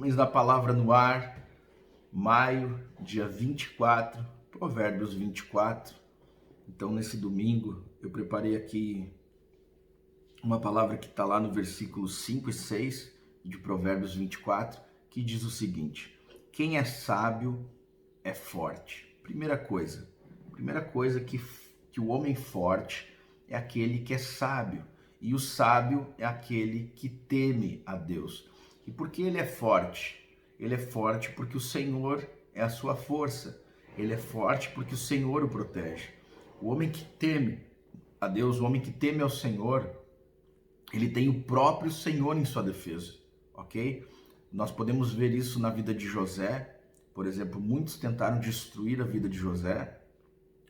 Mês da Palavra no ar, maio, dia 24, Provérbios 24. Então, nesse domingo, eu preparei aqui uma palavra que está lá no versículo 5 e 6 de Provérbios 24, que diz o seguinte: quem é sábio é forte. Primeira coisa que o homem forte é aquele que é sábio, e o sábio é aquele que teme a Deus. E por que ele é forte? Ele é forte porque o Senhor é a sua força. Ele é forte porque o Senhor o protege. O homem que teme a Deus, o homem que teme ao Senhor, ele tem o próprio Senhor em sua defesa, ok? Nós podemos ver isso na vida de José. Por exemplo, muitos tentaram destruir a vida de José,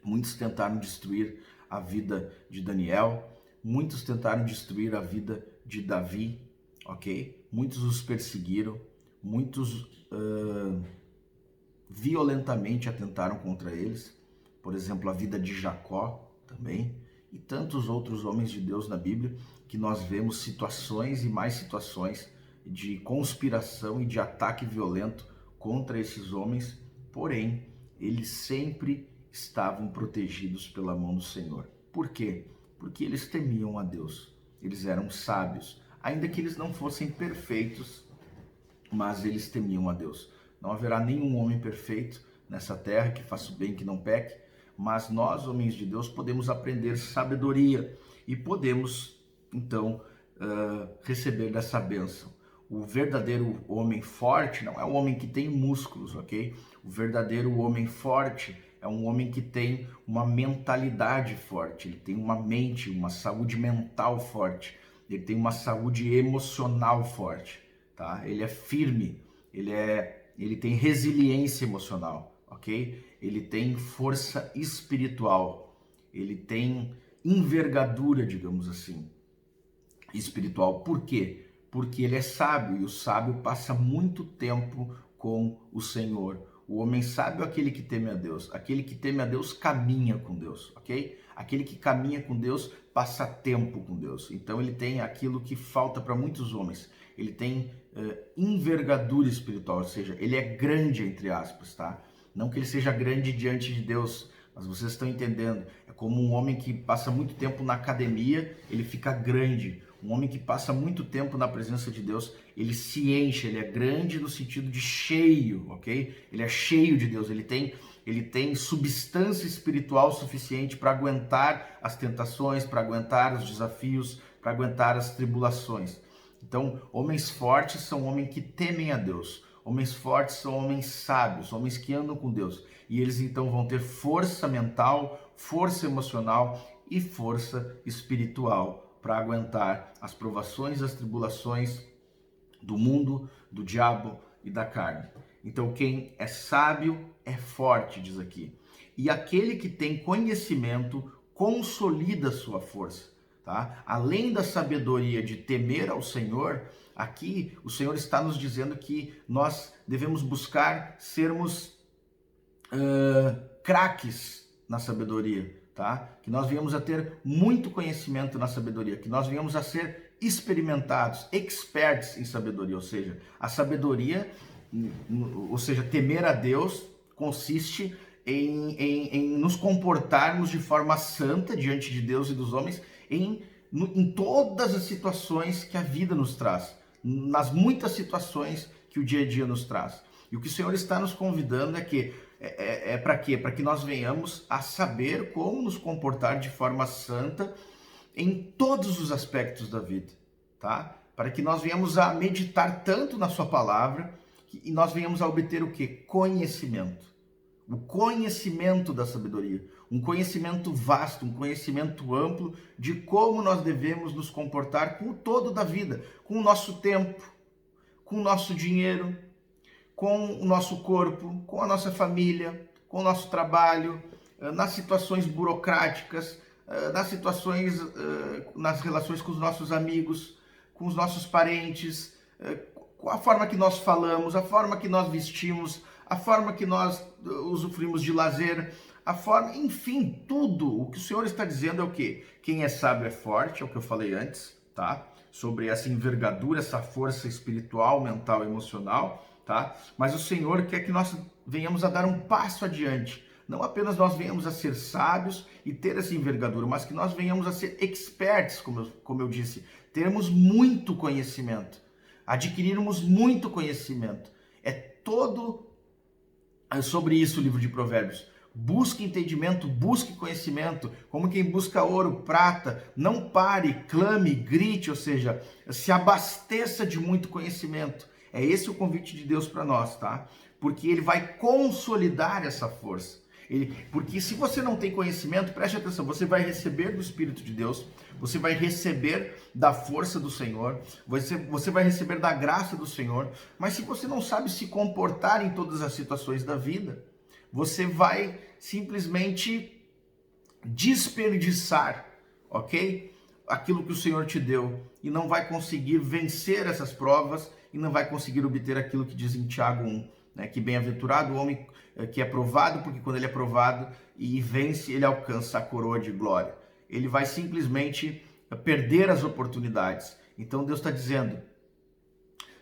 muitos tentaram destruir a vida de Daniel, muitos tentaram destruir a vida de Davi, ok? Muitos os perseguiram, muitos violentamente atentaram contra eles. Por exemplo, a vida de Jacó também, e tantos outros homens de Deus na Bíblia, que nós vemos situações e mais situações de conspiração e de ataque violento contra esses homens, porém, eles sempre estavam protegidos pela mão do Senhor. Por quê? Porque eles temiam a Deus, eles eram sábios, ainda que eles não fossem perfeitos, mas eles temiam a Deus. Não haverá nenhum homem perfeito nessa terra que faça o bem, que não peque, mas nós, homens de Deus, podemos aprender sabedoria e podemos, então, receber dessa bênção. O verdadeiro homem forte não é um homem que tem músculos, ok? O verdadeiro homem forte é um homem que tem uma mentalidade forte, ele tem uma mente, uma saúde mental forte, ele tem uma saúde emocional forte, tá? Ele é firme, ele tem resiliência emocional, ok? Ele tem força espiritual, ele tem envergadura, digamos assim, espiritual. Por quê? Porque ele é sábio, e o sábio passa muito tempo com o Senhor. O homem sábio é aquele que teme a Deus. Aquele que teme a Deus caminha com Deus, ok? Aquele que caminha com Deus passa tempo com Deus. Então ele tem aquilo que falta para muitos homens. Ele tem envergadura espiritual, ou seja, ele é grande, entre aspas, tá? Não que ele seja grande diante de Deus, mas vocês estão entendendo. É como um homem que passa muito tempo na academia, ele fica grande. Um homem que passa muito tempo na presença de Deus, ele se enche, ele é grande no sentido de cheio, ok? Ele é cheio de Deus, ele tem substância espiritual suficiente para aguentar as tentações, para aguentar os desafios, para aguentar as tribulações. Então, homens fortes são homens que temem a Deus. Homens fortes são homens sábios, homens que andam com Deus. E eles então vão ter força mental, força emocional e força espiritual para aguentar as provações, as tribulações do mundo, do diabo e da carne. Então, quem é sábio é forte, diz aqui. E aquele que tem conhecimento consolida sua força. Tá? Além da sabedoria de temer ao Senhor, aqui o Senhor está nos dizendo que nós devemos buscar sermos craques na sabedoria, tá? Que nós venhamos a ter muito conhecimento na sabedoria, que nós venhamos a ser experimentados, experts em sabedoria, ou seja, a sabedoria, ou seja, temer a Deus consiste em nos comportarmos de forma santa diante de Deus e dos homens em todas as situações que a vida nos traz, nas muitas situações que o dia a dia nos traz. E o que o Senhor está nos convidando é que para quê? Para que nós venhamos a saber como nos comportar de forma santa em todos os aspectos da vida, tá? Para que nós venhamos a meditar tanto na sua palavra e nós venhamos a obter o quê? Conhecimento. O conhecimento da sabedoria, um conhecimento vasto, um conhecimento amplo de como nós devemos nos comportar com o todo da vida, com o nosso tempo, com o nosso dinheiro, com o nosso corpo, com a nossa família, com o nosso trabalho, nas situações burocráticas, nas situações, nas relações com os nossos amigos, com os nossos parentes, com a forma que nós falamos, a forma que nós vestimos, a forma que nós usufruímos de lazer, a forma, enfim, tudo. O que o Senhor está dizendo é o quê? Quem é sábio é forte, é o que eu falei antes, tá? sobre essa envergadura, essa força espiritual, mental, emocional, tá? Mas o Senhor quer que nós venhamos a dar um passo adiante. Não apenas nós venhamos a ser sábios e ter essa envergadura, mas que nós venhamos a ser experts, como eu disse, termos muito conhecimento, adquirirmos muito conhecimento. É todo sobre isso o livro de Provérbios. Busque entendimento, busque conhecimento, como quem busca ouro, prata, não pare, clame, grite, ou seja, se abasteça de muito conhecimento. É esse o convite de Deus para nós, tá? Porque ele vai consolidar essa força. Porque se você não tem conhecimento, preste atenção, você vai receber do Espírito de Deus, você vai receber da força do Senhor, você vai receber da graça do Senhor, mas se você não sabe se comportar em todas as situações da vida, você vai simplesmente desperdiçar, ok? Aquilo que o Senhor te deu e não vai conseguir vencer essas provas e não vai conseguir obter aquilo que diz em Tiago 1, né? Que bem-aventurado o homem que é provado, porque quando ele é provado e vence, ele alcança a coroa de glória. Ele vai simplesmente perder as oportunidades. Então Deus está dizendo,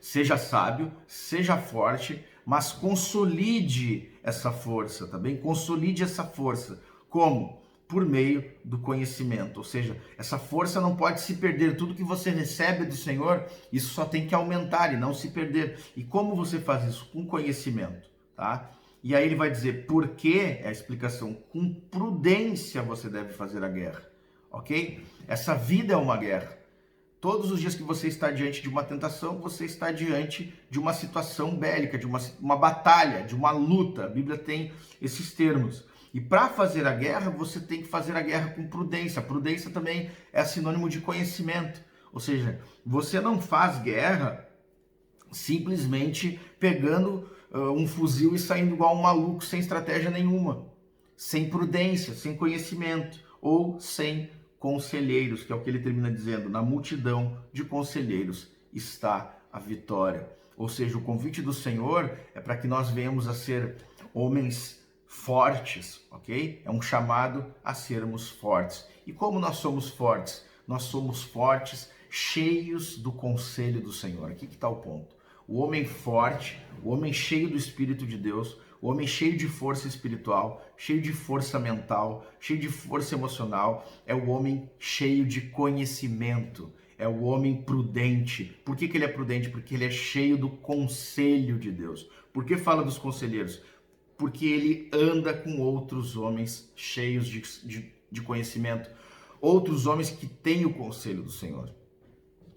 seja sábio, seja forte, mas consolide essa força, tá bem? Consolide essa força. Como? Por meio do conhecimento. Ou seja, essa força não pode se perder. Tudo que você recebe do Senhor, isso só tem que aumentar e não se perder. E como você faz isso? Com conhecimento, tá? E aí ele vai dizer por que, é a explicação, com prudência você deve fazer a guerra, ok? Essa vida é uma guerra. Todos os dias que você está diante de uma tentação, você está diante de uma situação bélica, de uma batalha, de uma luta. A Bíblia tem esses termos. E para fazer a guerra, você tem que fazer a guerra com prudência. Prudência também é sinônimo de conhecimento. Ou seja, você não faz guerra simplesmente pegando um fuzil e saindo igual um maluco, sem estratégia nenhuma, sem prudência, sem conhecimento ou sem conselheiros, que é o que ele termina dizendo, na multidão de conselheiros está a vitória. Ou seja, o convite do Senhor é para que nós venhamos a ser homens fortes, ok? É um chamado a sermos fortes. E como nós somos fortes? Nós somos fortes, cheios do conselho do Senhor. Aqui que está o ponto. O homem forte, o homem cheio do Espírito de Deus, o homem cheio de força espiritual, cheio de força mental, cheio de força emocional, é o homem cheio de conhecimento, é o homem prudente. Por que ele é prudente? Porque ele é cheio do conselho de Deus. Por que fala dos conselheiros? Porque ele anda com outros homens cheios de conhecimento, outros homens que têm o conselho do Senhor.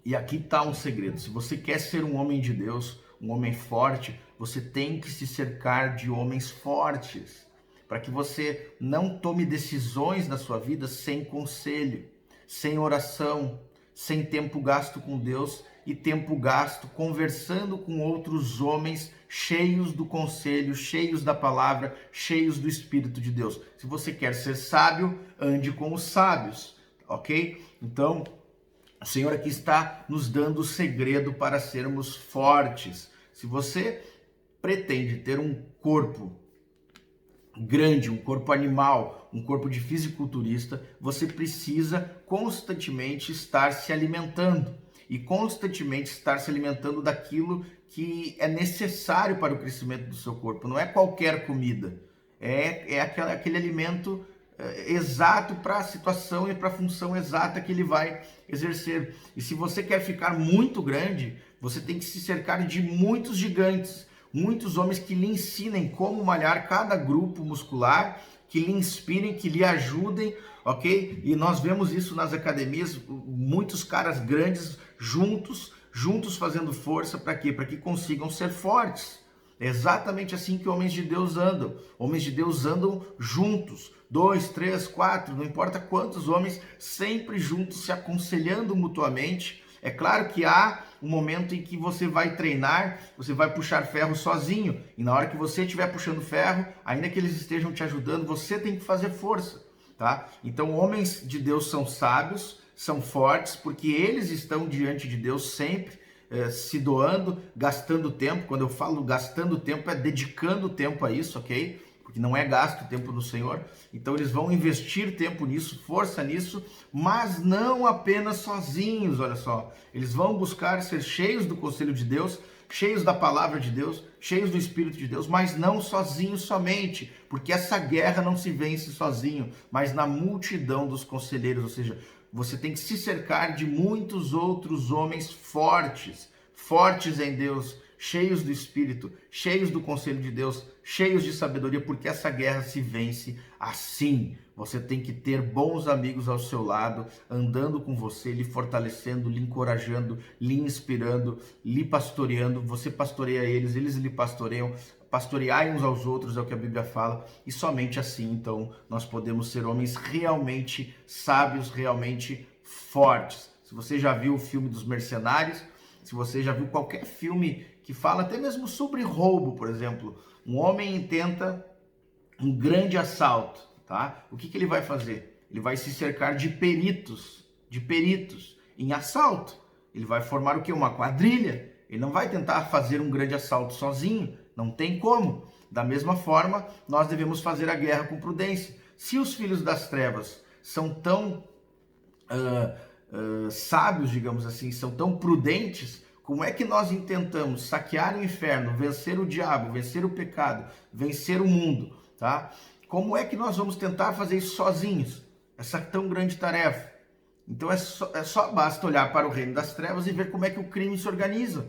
E aqui está um segredo. Se você quer ser um homem de Deus, um homem forte, você tem que se cercar de homens fortes, para que você não tome decisões na sua vida sem conselho, sem oração, sem tempo gasto com Deus e tempo gasto conversando com outros homens cheios do conselho, cheios da palavra, cheios do Espírito de Deus. Se você quer ser sábio, ande com os sábios, ok? Então, o Senhor aqui está nos dando o segredo para sermos fortes. Se você pretende ter um corpo grande, um corpo animal, um corpo de fisiculturista, você precisa constantemente estar se alimentando e constantemente estar se alimentando daquilo que é necessário para o crescimento do seu corpo. Não é qualquer comida, é aquele alimento exato para a situação e para a função exata que ele vai exercer. E se você quer ficar muito grande, você tem que se cercar de muitos gigantes, muitos homens que lhe ensinem como malhar cada grupo muscular, que lhe inspirem, que lhe ajudem, ok? E nós vemos isso nas academias, muitos caras grandes juntos fazendo força, para quê? Para que consigam ser fortes. É exatamente assim que homens de Deus andam. Homens de Deus andam juntos, 2, 3, 4, não importa quantos homens, sempre juntos, se aconselhando mutuamente. É claro que há um momento em que você vai treinar, você vai puxar ferro sozinho, e na hora que você estiver puxando ferro, ainda que eles estejam te ajudando, você tem que fazer força, tá? Então, homens de Deus são sábios, são fortes, porque eles estão diante de Deus sempre, se doando, gastando tempo. Quando eu falo gastando tempo, é dedicando tempo a isso, ok? porque não é gasto tempo no Senhor, então eles vão investir tempo nisso, força nisso, mas não apenas sozinhos, olha só, eles vão buscar ser cheios do conselho de Deus, cheios da palavra de Deus, cheios do Espírito de Deus, mas não sozinhos somente, porque essa guerra não se vence sozinho, mas na multidão dos conselheiros, ou seja, você tem que se cercar de muitos outros homens fortes, fortes em Deus, cheios do Espírito, cheios do conselho de Deus, cheios de sabedoria, porque essa guerra se vence assim. Você tem que ter bons amigos ao seu lado, andando com você, lhe fortalecendo, lhe encorajando, lhe inspirando, lhe pastoreando. Você pastoreia eles, eles lhe pastoreiam. Pastoreai uns aos outros, é o que a Bíblia fala, e somente assim, então, nós podemos ser homens realmente sábios, realmente fortes. Se você já viu o filme dos Mercenários, se você já viu qualquer filme que fala até mesmo sobre roubo, por exemplo, um homem intenta um grande assalto, tá? O que ele vai fazer? Ele vai se cercar de peritos em assalto. Ele vai formar o quê? Uma quadrilha. Ele não vai tentar fazer um grande assalto sozinho, não tem como. Da mesma forma, nós devemos fazer a guerra com prudência. Se os filhos das trevas são tão sábios, digamos assim, são tão prudentes, como é que nós intentamos saquear o inferno, vencer o diabo, vencer o pecado, vencer o mundo, tá? Como é que nós vamos tentar fazer isso sozinhos? Essa tão grande tarefa. Então basta olhar para o reino das trevas e ver como é que o crime se organiza.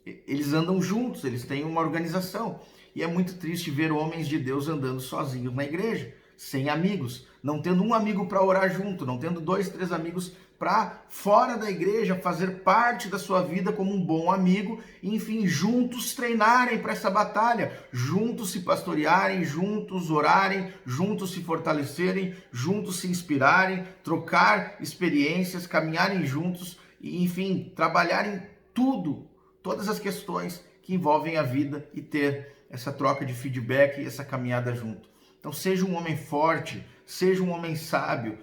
Eles andam juntos, eles têm uma organização. E é muito triste ver homens de Deus andando sozinhos na igreja, sem amigos, não tendo um amigo para orar junto, não tendo 2, 3 amigos para fora da igreja fazer parte da sua vida como um bom amigo, e, enfim, juntos treinarem para essa batalha, juntos se pastorearem, juntos orarem, juntos se fortalecerem, juntos se inspirarem, trocar experiências, caminharem juntos e, enfim, trabalharem todas as questões que envolvem a vida e ter essa troca de feedback e essa caminhada junto. Então seja um homem forte, seja um homem sábio,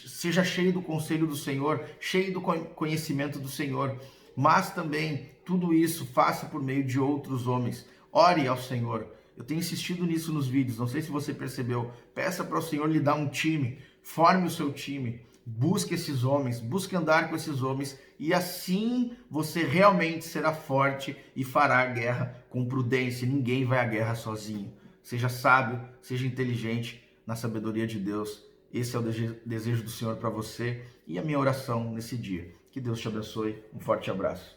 seja cheio do conselho do Senhor, cheio do conhecimento do Senhor, mas também tudo isso faça por meio de outros homens. Ore ao Senhor. Eu tenho insistido nisso nos vídeos, não sei se você percebeu. Peça para o Senhor lhe dar um time, forme o seu time, busque esses homens, busque andar com esses homens, e assim você realmente será forte e fará a guerra com prudência. Ninguém vai à guerra sozinho. Seja sábio, seja inteligente na sabedoria de Deus. Esse é o desejo do Senhor para você e a minha oração nesse dia. Que Deus te abençoe. Um forte abraço.